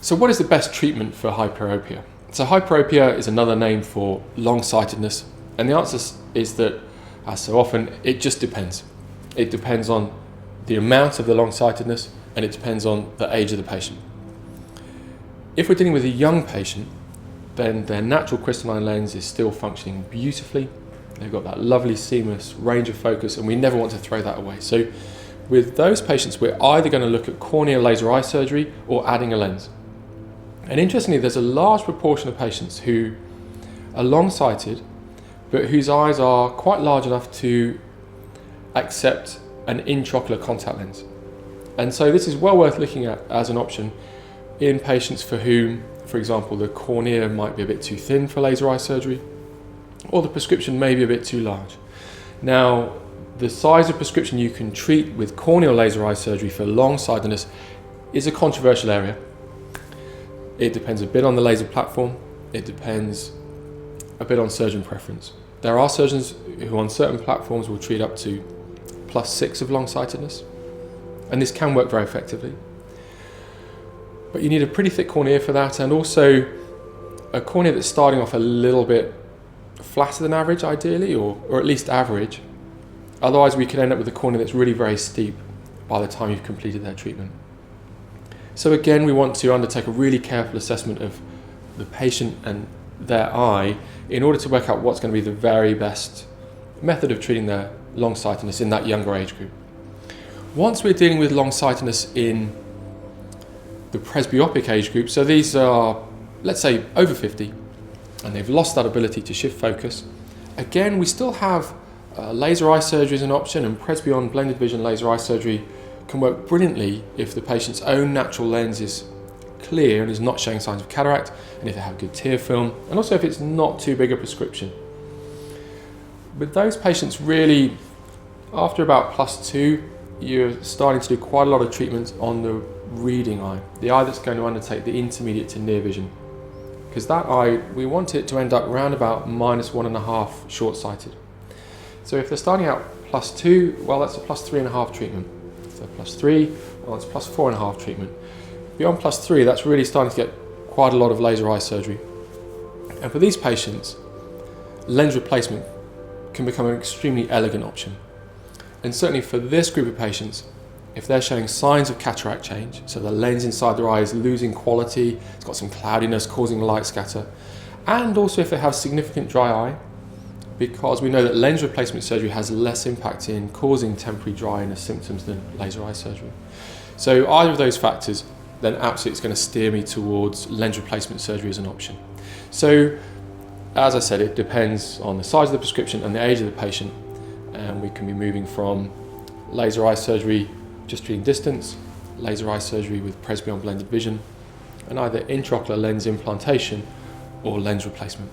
So what is the best treatment for hyperopia? So hyperopia is another name for long-sightedness, and the answer is that, as so often, it just depends. It depends on the amount of the long-sightedness, and it depends on the age of the patient. If we're dealing with a young patient, then their natural crystalline lens is still functioning beautifully. They've got that lovely seamless range of focus, and we never want to throw that away. So with those patients, we're either going to look at corneal laser eye surgery or adding a lens. And interestingly, there's a large proportion of patients who are long-sighted, but whose eyes are quite large enough to accept an intraocular contact lens. And so this is well worth looking at as an option in patients for whom, for example, the cornea might be a bit too thin for laser eye surgery, or the prescription may be a bit too large. Now, the size of prescription you can treat with corneal laser eye surgery for long-sightedness is a controversial area. It depends a bit on the laser platform. It depends a bit on surgeon preference. There are surgeons who on certain platforms will treat up to +6 of long-sightedness, and this can work very effectively. But you need a pretty thick cornea for that, and also a cornea that's starting off a little bit flatter than average ideally, or at least average. Otherwise we could end up with a cornea that's really very steep by the time you've completed their treatment. So again, we want to undertake a really careful assessment of the patient and their eye in order to work out what's going to be the very best method of treating their long-sightedness in that younger age group. Once we're dealing with long-sightedness in the presbyopic age group, so these are, let's say, over 50, and they've lost that ability to shift focus, again, we still have laser eye surgery as an option, and presbyon blended vision laser eye surgery can work brilliantly if the patient's own natural lens is clear and is not showing signs of cataract, and if they have good tear film, and also if it's not too big a prescription. With those patients, really, after about +2, you're starting to do quite a lot of treatment on the reading eye, the eye that's going to undertake the intermediate to near vision. Because that eye, we want it to end up around about -1.5 short-sighted. So if they're starting out +2, well, that's a +3.5 treatment. If they're +3, well, that's +4.5 treatment. Beyond +3, that's really starting to get quite a lot of laser eye surgery. And for these patients, lens replacement can become an extremely elegant option. And certainly for this group of patients, if they're showing signs of cataract change, so the lens inside their eye is losing quality, it's got some cloudiness causing light scatter, and also if they have significant dry eye, because we know that lens replacement surgery has less impact in causing temporary dryness symptoms than laser eye surgery. So either of those factors, then absolutely it's going to steer me towards lens replacement surgery as an option. So, as I said, it depends on the size of the prescription and the age of the patient, and we can be moving from laser eye surgery just treating distance, laser eye surgery with presbyon blended vision, and either intraocular lens implantation or lens replacement.